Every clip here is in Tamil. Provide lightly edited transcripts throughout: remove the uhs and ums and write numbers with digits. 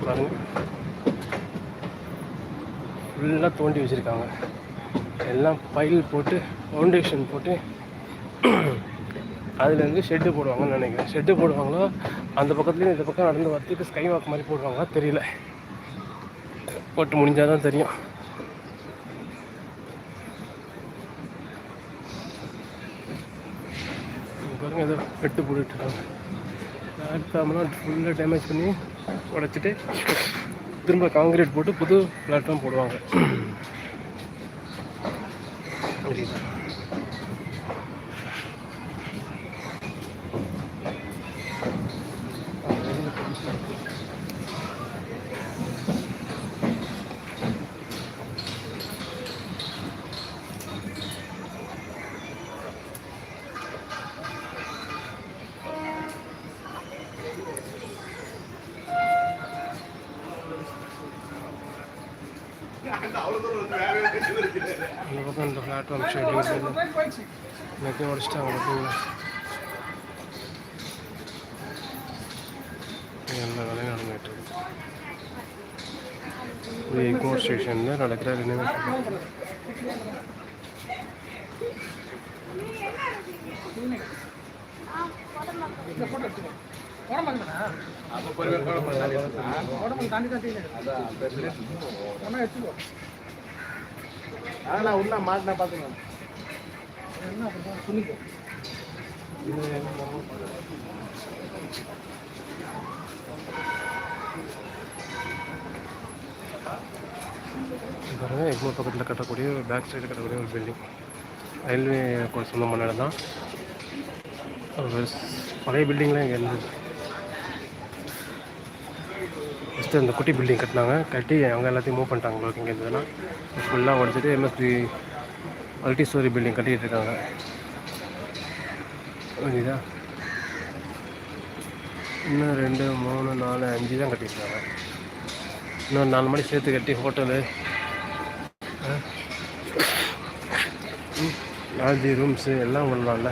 பாருங்கள், ஃபுல்லாக தோண்டி வச்சுருக்காங்க. எல்லாம் பைல் போட்டு ஃபவுண்டேஷன் போட்டு அதுலேருந்து ஷெட்டு போடுவாங்கன்னு நினைக்கிறேன். ஷெட்டு போடுவாங்களோ அந்த பக்கத்துலேயும் இந்த பக்கம் நடந்து வரத்துக்கு ஸ்கை வாக் மாதிரி போடுவாங்களா தெரியல. போட்டு முடிஞ்சால் தான் தெரியும். பாருங்க, ஏதோ வெட்டு போட்டுட்ருக்காங்க. பிளாட்ஃபார்ம்லாம் ஃபுல்லாக டேமேஜ் பண்ணி உடச்சிட்டு திரும்ப காங்கிரீட் போட்டு புது பிளாட்ஃபார்ம் போடுவாங்க. புரியுதா? இந்த பக்கம் இந்த பிளாட்ஃபார்ம் ஷெட் எல்லாத்தையும் உடச்சிட்டாங்க. எல்லா வேலையும் நடந்துகிட்டு இருக்கு. ஒரு எக்மோர் ஸ்டேஷனில் நடக்கிற ரினோவேஷன். மாட்டினா பார்த்துக்கலாம். பாருங்கள், எக்மோர் பக்கத்தில் கட்டக்கூடிய பேக் சைடு கட்டக்கூடிய ஒரு பில்டிங். ரயில்வே சொந்தமான இடம் தான். ஒரு பழைய பில்டிங்லாம் இங்கே இருந்தது. ஃபஸ்ட்டு அந்த குட்டி பில்டிங் கட்டி அவங்க எல்லாத்தையும் மூவ் பண்ணிட்டாங்க. உங்களுக்கு இங்கே இருந்ததுன்னா ஃபுல்லாக உடச்சிட்டு எம்எஸ்பி மல்டி ஸ்டோரி பில்டிங் கட்டிகிட்டு இருக்காங்க. புரியுதா? இன்னும் 2, 3, 4, 5 தான் கட்டியிருக்காங்க. இன்னும் 4 மணி சேர்த்து கட்டி ஹோட்டலு, லாட்ஜி, ரூம்ஸு எல்லாம் பண்ணலாம்ல.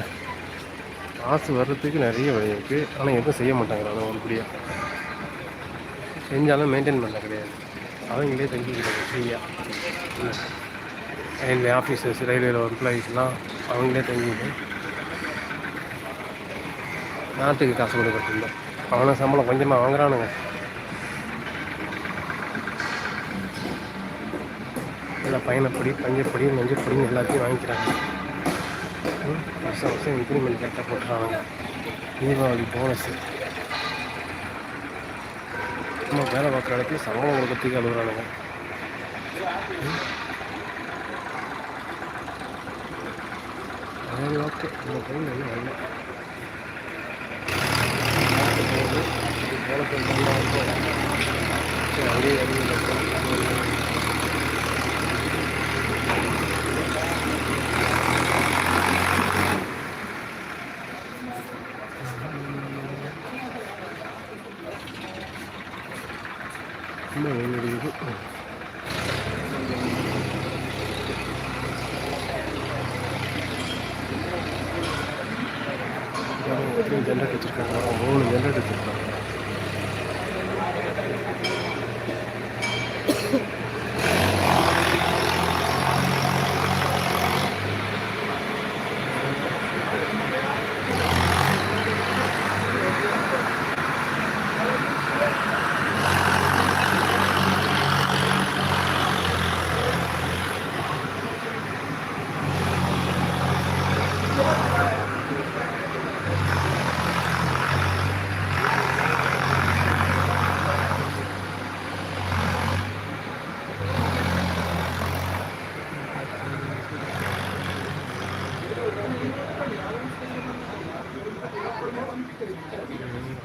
காசு வர்றதுக்கு நிறைய வழி இருக்குது. ஆனால் எதுவும் செய்ய மாட்டாங்கிறாங்க. ஒருபடியாக செஞ்சாலும் மெயின்டைன் பண்ண கிடையாது. அவங்களே தங்கிக்கிறாங்க ஃப்ரீயாக. ரயில்வே ஆஃபீஸர்ஸ், ரயில்வேல எம்ப்ளாயீஸ்லாம் அவங்களே தங்கிட்டு நாட்டுக்கு காசு கொடுக்கறதில்ல. அவனை சம்பளம் கொஞ்சமாக வாங்குறானுங்க. இல்லை பயணப்படி, பஞ்சப்படி, நெஞ்சப்படின்னு எல்லாத்தையும் வாங்கிக்கிறாங்க. வருஷம் இன்க்ரிமெண்ட் கரெக்டாக போட்டுறாங்க. தீபாவளி போனஸு நம்ம வேலை பார்க்குற இடத்துல சம்பளம் கொடுக்கறதுக்கு அழுகுறானுங்க. சரி, ஓகே. இந்த டைம் என்ன வரல. அப்படியே இன்னும் வெயில் அடிக்குது. ஜென்ரேட் வச்சுருக்காங்க. 3 ஜென்ரேட் வச்சுருக்காங்க.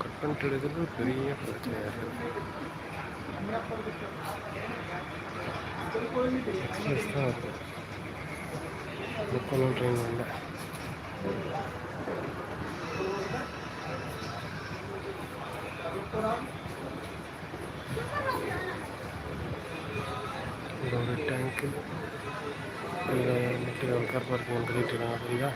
கட் பண்ணிட்டு எடுக்கிறது பெரிய பிரச்சனையாக இருக்குது. எக்ஸ்பிரஸ் தான் இருக்குது. லோக்கலும் ட்ரெயின் இல்லை. இந்த ஒரு டேங்க்கு இதில் கார் பார்க்கிங் கட்டிகிட்டு இருக்காங்க. புரியுதா?